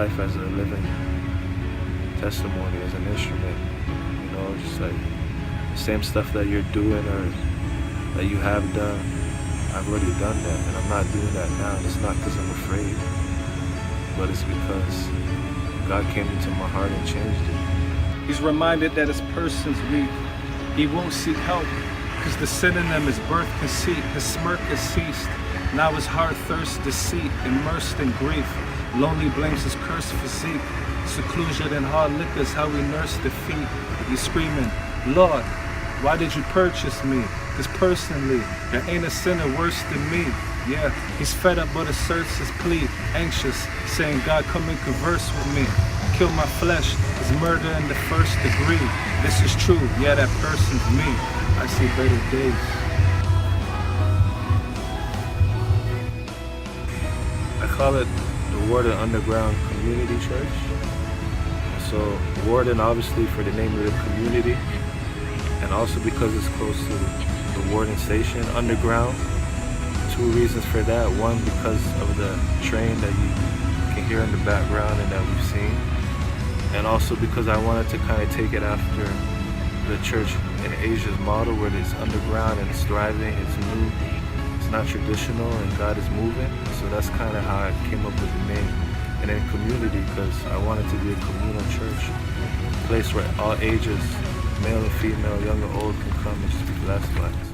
life as a living testimony, as an instrument. You know, just like the same stuff that you're doing or that you have done, I've already done that, and I'm not doing that now. It's not because I'm afraid, but it's because God came into my heart and changed it. He's reminded that his person's weak. He won't seek help, because the sin in them is birth conceit. His smirk has ceased. Now his heart thirsts deceit, immersed in grief. Lonely blames his cursed physique. Seclusion and hard liquors, how we nurse defeat. He's screaming, Lord, why did you purchase me? Because personally, there ain't a sinner worse than me. Yeah, he's fed up but asserts his plea. Anxious, saying, God, come and converse with me. Kill my flesh is murder in the first degree. This is true, yeah, that person's me. I see better days. I call it the Warden Underground Community Church. So Warden, obviously, for the name of the community, and also because it's close to the Warden Station, underground. Two reasons for that. One, because of the train that you can hear in the background and that we've seen. And also because I wanted to kind of take it after the church in Asia's model, where it's underground and it's thriving, it's new, it's not traditional, and God is moving. So that's kind of how I came up with the name. And then community, because I wanted to be a communal church, a place where all ages, male and female, young and old, can come and just be blessed by it.